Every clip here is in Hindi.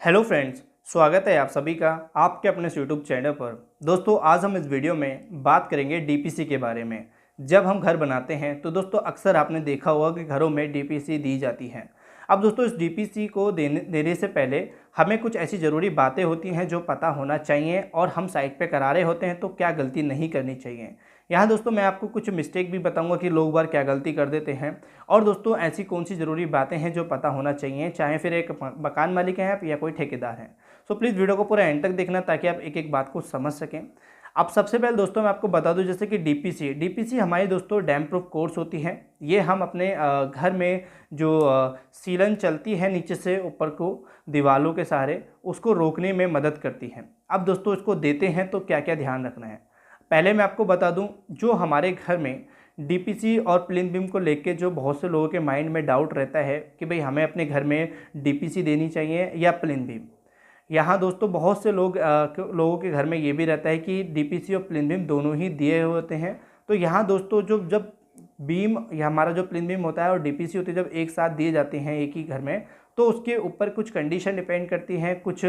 हेलो फ्रेंड्स, स्वागत है आप सभी का आपके अपने यूट्यूब चैनल पर। दोस्तों, आज हम इस वीडियो में बात करेंगे डीपीसी के बारे में। जब हम घर बनाते हैं तो दोस्तों अक्सर आपने देखा होगा कि घरों में डीपीसी दी जाती हैं। अब दोस्तों इस डीपीसी को देने से पहले हमें कुछ ऐसी ज़रूरी बातें होती हैं जो पता होना चाहिए, और हम साइट पे करा रहे होते हैं तो क्या गलती नहीं करनी चाहिए। यहाँ दोस्तों मैं आपको कुछ मिस्टेक भी बताऊंगा कि लोग बार क्या गलती कर देते हैं, और दोस्तों ऐसी कौन सी ज़रूरी बातें हैं जो पता होना चाहिए, चाहे फिर एक मकान मालिक हैं आप या कोई ठेकेदार हैं। सो प्लीज़ वीडियो को पूरा एंड तक देखना ताकि आप एक एक बात को समझ सकें। अब सबसे पहले दोस्तों मैं आपको बता दूं, जैसे कि डीपीसी हमारी दोस्तों डैम प्रूफ कोर्स होती है। ये हम अपने घर में जो सीलन चलती है नीचे से ऊपर को दीवारों के सहारे, उसको रोकने में मदद करती है। अब दोस्तों इसको देते हैं तो क्या क्या ध्यान रखना है, पहले मैं आपको बता दूं, जो हमारे घर में डीपीसी और प्लिंथ बीम को लेके जो बहुत से लोगों के माइंड में डाउट रहता है कि भाई हमें अपने घर में डीपीसी देनी चाहिए या प्लिंथ बीम। यहाँ दोस्तों बहुत से लोगों के घर में ये भी रहता है कि डीपीसी और प्लिंथ बीम दोनों ही दिए हुए होते हैं। तो यहाँ दोस्तों जब बीम या हमारा जो प्लिंथ बीम होता है और डीपीसी होती है, जब एक साथ दिए जाते हैं एक ही घर में, तो उसके ऊपर कुछ कंडीशन डिपेंड करती हैं, कुछ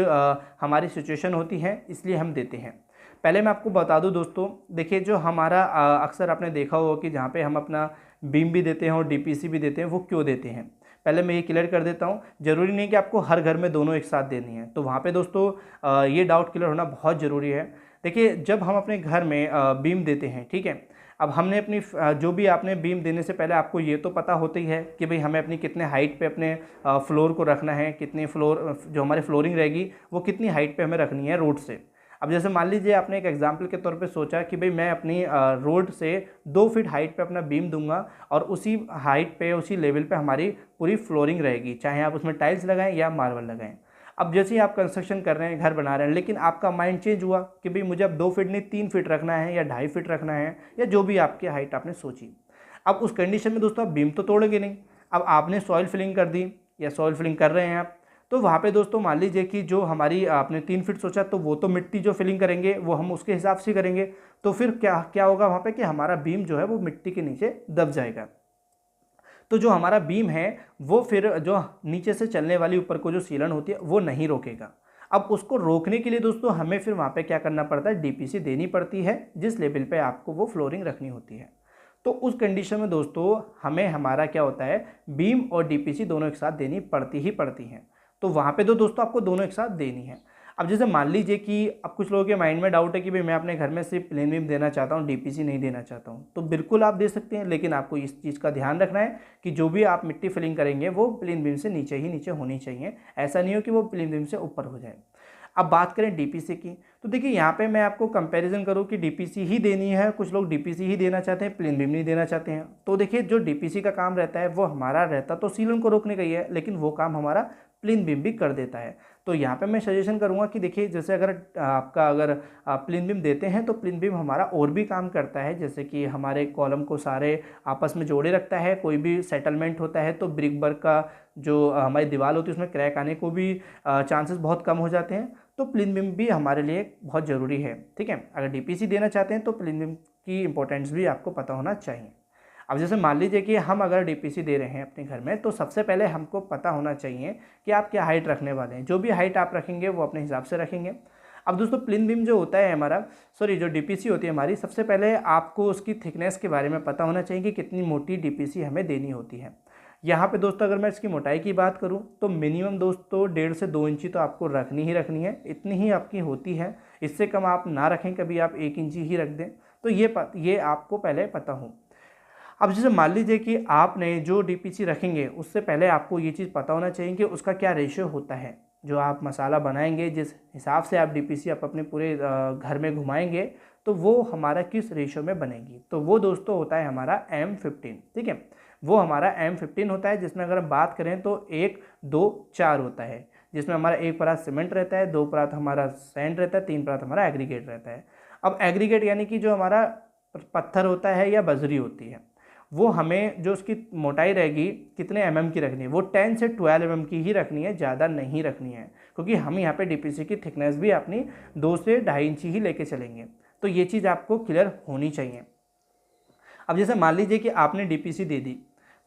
हमारी सिचुएशन होती है, इसलिए हम देते हैं। पहले मैं आपको बता दूं दोस्तों, देखिए जो हमारा अक्सर आपने देखा होगा कि जहाँ पे हम अपना बीम भी देते हैं और डीपीसी भी देते हैं, वो क्यों देते हैं पहले मैं ये क्लियर कर देता हूँ। ज़रूरी नहीं कि आपको हर घर में दोनों एक साथ देनी है, तो वहाँ पे दोस्तों ये डाउट क्लियर होना बहुत ज़रूरी है। देखिए जब हम अपने घर में बीम देते हैं, ठीक है, अब हमने अपनी जो भी आपने बीम देने से पहले आपको ये तो पता होता ही है कि भाई हमें अपनी कितने हाइट पे अपने फ्लोर को रखना है, कितनी फ्लोर जो हमारी फ्लोरिंग रहेगी वो कितनी हाइट पे हमें रखनी है रोड से। अब जैसे मान लीजिए आपने एक एग्जाम्पल के तौर पे सोचा कि भाई मैं अपनी रोड से 2 फीट हाइट पे अपना बीम दूंगा और उसी हाइट पे उसी लेवल पे हमारी पूरी फ्लोरिंग रहेगी, चाहे आप उसमें टाइल्स लगाएं या मार्बल लगाएं। अब जैसे ही आप कंस्ट्रक्शन कर रहे हैं, घर बना रहे हैं, लेकिन आपका माइंड चेंज हुआ कि भाई मुझे अब 2 फीट नहीं 3 फीट रखना है या 2.5 फीट रखना है, या जो भी आपकी हाइट आपने सोची। अब उस कंडीशन में दोस्तों आप बीम तो तोड़ेंगे नहीं। अब आपने सॉइल फिलिंग कर दी या सॉइल फिलिंग कर रहे हैं आप, तो वहाँ पे दोस्तों मान लीजिए कि जो हमारी आपने 3 फीट सोचा, तो वो तो मिट्टी जो फिलिंग करेंगे वो हम उसके हिसाब से करेंगे। तो फिर क्या क्या होगा वहाँ पे कि हमारा बीम जो है वो मिट्टी के नीचे दब जाएगा। तो जो हमारा बीम है वो फिर जो नीचे से चलने वाली ऊपर को जो सीलन होती है वो नहीं रोकेगा। अब उसको रोकने के लिए दोस्तों हमें फिर वहाँ पे क्या करना पड़ता है, डीपीसी देनी पड़ती है जिस लेवल पे आपको वो फ्लोरिंग रखनी होती है। तो उस कंडीशन में दोस्तों हमें हमारा क्या होता है, बीम और डीपीसी दोनों एक साथ देनी पड़ती ही पड़ती हैं। तो वहाँ पे तो दोस्तों आपको दोनों एक साथ देनी है। अब जैसे मान लीजिए कि अब कुछ लोगों के माइंड में डाउट है कि भाई मैं अपने घर में सिर्फ प्लेन बीम देना चाहता हूँ, डीपीसी नहीं देना चाहता हूँ, तो बिल्कुल आप दे सकते हैं, लेकिन आपको इस चीज़ का ध्यान रखना है कि जो भी आप मिट्टी फिलिंग करेंगे वो प्लेन बीम से नीचे ही नीचे होनी चाहिए, ऐसा नहीं हो कि वो प्लेन बीम से ऊपर हो जाए। अब बात करें डीपीसी की, तो देखिए यहाँ पे मैं आपको कंपैरिजन करूँ कि डीपीसी ही देनी है, कुछ लोग डीपीसी ही देना चाहते हैं, प्लेन बीम नहीं देना चाहते हैं। तो देखिए जो डीपीसी का काम रहता है वो हमारा रहता तो सीलन को रोकने का ही है, लेकिन वो काम हमारा प्लेन बीम भी कर देता है। तो यहाँ पे मैं सजेशन करूँगा कि देखिए जैसे अगर आप प्लेन बीम देते हैं तो प्लेन बीम हमारा और भी काम करता है, जैसे कि हमारे कॉलम को सारे आपस में जोड़े रखता है। कोई भी सेटलमेंट होता है तो ब्रिक वर्क का जो हमारी दीवार होती है उसमें क्रैक आने को भी चांसेस बहुत कम हो जाते हैं। तो प्लेन बीम भी हमारे लिए बहुत ज़रूरी है, ठीक है। अगर डीपीसी देना चाहते हैं तो प्लेन बीम की इंपॉर्टेंस भी आपको पता होना चाहिए। अब जैसे मान लीजिए कि हम अगर डीपीसी दे रहे हैं अपने घर में, तो सबसे पहले हमको पता होना चाहिए कि आप क्या हाइट रखने वाले हैं। जो भी हाइट आप रखेंगे वो अपने हिसाब से रखेंगे। अब दोस्तों प्लेन बीम जो होता है हमारा, जो डीपीसी होती है हमारी, सबसे पहले आपको उसकी थिकनेस के बारे में पता होना चाहिए कि कितनी मोटी डीपीसी हमें देनी होती है। यहाँ पे दोस्तों अगर मैं इसकी मोटाई की बात करूँ तो मिनिमम दोस्तों 1.5 से 2 इंची तो आपको रखनी ही रखनी है, इतनी ही आपकी होती है। इससे कम आप ना रखें, कभी आप 1 इंची ही रख दें। तो ये आपको पहले पता हो। अब जैसे मान लीजिए कि आपने जो डीपीसी रखेंगे उससे पहले आपको ये चीज़ पता होना चाहिए कि उसका क्या रेशियो होता है। जो आप मसाला बनाएंगे, जिस हिसाब से आप डीपीसी आप अपने पूरे घर में घुमाएंगे, तो वो हमारा किस रेशियो में बनेगी, तो वो दोस्तों होता है हमारा M15, ठीक है। वो हमारा M15 होता है, जिसमें अगर हम बात करें तो 1 2 4 होता है, जिसमें हमारा 1 परात सीमेंट रहता है, 2 परात हमारा सैंड रहता है, 3 परात हमारा एग्रीगेट रहता है। अब एग्रीगेट यानी कि जो हमारा पत्थर होता है या बजरी होती है, वो हमें जो उसकी मोटाई रहेगी कितने mm की रखनी है, वो 10 से 12 mm की ही रखनी है, ज़्यादा नहीं रखनी है, क्योंकि हम यहाँ पे डीपीसी की थिकनेस भी अपनी 2 से 2.5 इंची ही लेके चलेंगे। तो ये चीज़ आपको क्लियर होनी चाहिए। अब जैसे मान लीजिए कि आपने डीपीसी दे दी,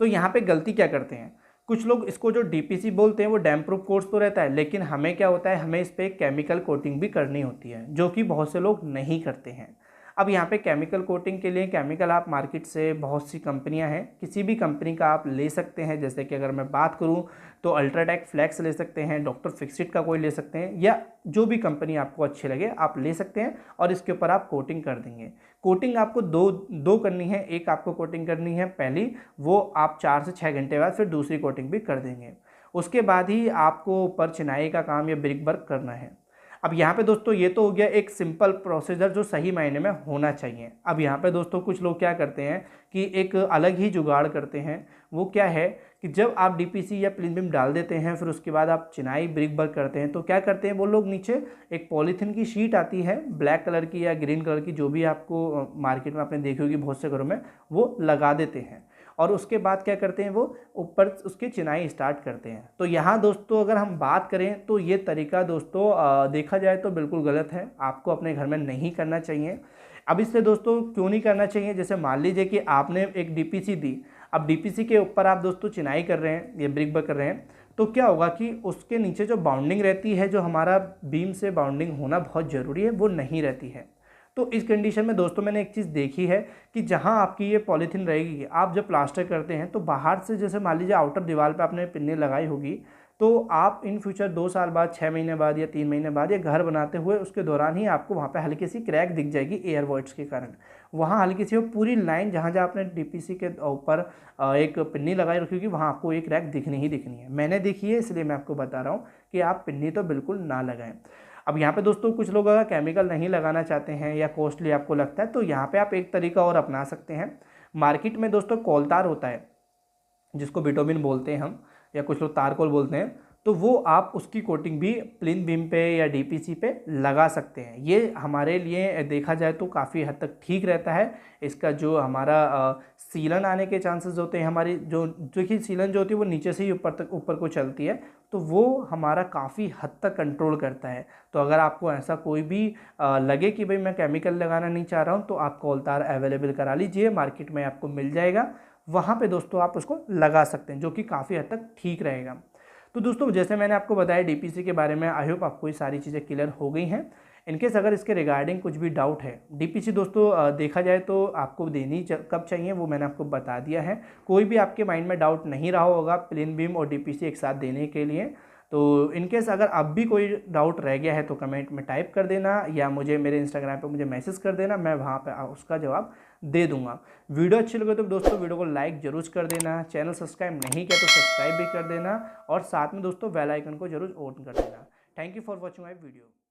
तो यहाँ पे गलती क्या करते हैं, कुछ लोग इसको जो डीपीसी बोलते हैं वो डैम्प प्रूफ कोर्स तो रहता है, लेकिन हमें क्या होता है, हमें इस पर केमिकल कोटिंग भी करनी होती है, जो कि बहुत से लोग नहीं करते हैं। अब यहाँ पे केमिकल कोटिंग के लिए केमिकल आप मार्केट से बहुत सी कंपनियां हैं, किसी भी कंपनी का आप ले सकते हैं। जैसे कि अगर मैं बात करूँ तो अल्ट्राटेक फ्लेक्स ले सकते हैं, डॉक्टर फिक्सिट का कोई ले सकते हैं, या जो भी कंपनी आपको अच्छी लगे आप ले सकते हैं और इसके ऊपर आप कोटिंग कर देंगे। कोटिंग आपको दो करनी है। एक आपको कोटिंग करनी है पहली, वो आप 4 से 6 घंटे बाद फिर दूसरी कोटिंग भी कर देंगे। उसके बाद ही आपको ऊपर चिनाई का काम या ब्रिक वर्क करना है। अब यहाँ पे दोस्तों ये तो हो गया एक सिंपल प्रोसीजर जो सही मायने में होना चाहिए। अब यहाँ पे दोस्तों कुछ लोग क्या करते हैं कि एक अलग ही जुगाड़ करते हैं। वो क्या है कि जब आप डीपीसी या प्लिन बीम डाल देते हैं, फिर उसके बाद आप चिनाई ब्रिक वर्क करते हैं, तो क्या करते हैं वो लोग, नीचे एक पॉलीथीन की शीट आती है ब्लैक कलर की या ग्रीन कलर की, जो भी आपको मार्केट में आपने देखी होगी बहुत से घरों में, वो लगा देते हैं और उसके बाद क्या करते हैं वो ऊपर उसकी चिनाई स्टार्ट करते हैं। तो यहाँ दोस्तों अगर हम बात करें तो ये तरीका दोस्तों देखा जाए तो बिल्कुल गलत है, आपको अपने घर में नहीं करना चाहिए। अब इससे दोस्तों क्यों नहीं करना चाहिए, जैसे मान लीजिए कि आपने एक डीपीसी दी, अब डीपीसी के ऊपर आप दोस्तों चिनाई कर रहे हैं, ये ब्रिक वर्क कर रहे हैं, तो क्या होगा कि उसके नीचे जो बाउंडिंग रहती है, जो हमारा बीम से बाउंडिंग होना बहुत ज़रूरी है, वो नहीं रहती है। तो इस कंडीशन में दोस्तों मैंने एक चीज़ देखी है कि जहां आपकी ये पॉलीथीन रहेगी, आप जब प्लास्टर करते हैं तो बाहर से, जैसे मान लीजिए आउटर दीवार पे आपने पिन्नी लगाई होगी, तो आप इन फ्यूचर 2 साल बाद, 6 महीने बाद या 3 महीने बाद या घर बनाते हुए उसके दौरान ही आपको वहाँ पे हल्की सी क्रैक दिख जाएगी एयर वॉइड्स के कारण। वहाँ हल्की सी वो पूरी लाइन जहाँ जहाँ आपने डीपीसी के ऊपर एक पिन्नी लगाई रखी होगी, वहाँ आपको एक क्रैक दिखनी ही दिखनी है। मैंने देखी है, इसलिए मैं आपको बता रहा हूँ कि आप पिन्नी तो बिल्कुल ना लगाएं। अब यहाँ पे दोस्तों कुछ लोग अगर केमिकल नहीं लगाना चाहते हैं या कॉस्टली आपको लगता है, तो यहाँ पे आप एक तरीका और अपना सकते हैं। मार्केट में दोस्तों कोलतार होता है, जिसको बिटोमिन बोलते हैं हम, या कुछ लोग तारकोल बोलते हैं, तो वो आप उसकी कोटिंग भी प्लिन बीम पे या डीपीसी पे लगा सकते हैं। ये हमारे लिए देखा जाए तो काफ़ी हद तक ठीक रहता है। इसका जो हमारा सीलन आने के चांसेस होते हैं, हमारी जो कि सीलन जो होती है वो नीचे से ही ऊपर को चलती है, तो वो हमारा काफ़ी हद तक कंट्रोल करता है। तो अगर आपको ऐसा कोई भी लगे कि भाई मैं केमिकल लगाना नहीं चाह रहा हूँ, तो आप कोलतार अवेलेबल करा लीजिए, मार्केट में आपको मिल जाएगा, वहाँ पे दोस्तों आप उसको लगा सकते हैं, जो कि काफ़ी हद तक ठीक रहेगा। तो दोस्तों जैसे मैंने आपको बताया डीपीसी के बारे में, आई होप आपको ये सारी चीज़ें क्लियर हो गई हैं। इनकेस अगर इसके रिगार्डिंग कुछ भी डाउट है, डीपीसी दोस्तों देखा जाए तो आपको देनी कब चाहिए वो मैंने आपको बता दिया है। कोई भी आपके माइंड में डाउट नहीं रहा होगा प्लेन बीम और डीपीसी एक साथ देने के लिए, तो इनकेस अगर अब भी कोई डाउट रह गया है तो कमेंट में टाइप कर देना, या मुझे मेरे इंस्टाग्राम पे मुझे मैसेज कर देना, मैं वहाँ पे उसका जवाब दे दूंगा। वीडियो अच्छी लगे तो दोस्तों वीडियो को लाइक जरूर कर देना, चैनल सब्सक्राइब नहीं किया तो सब्सक्राइब भी कर देना, और साथ में दोस्तों बेल आइकन को जरूर ऑन कर देना। Thank you for watching my video.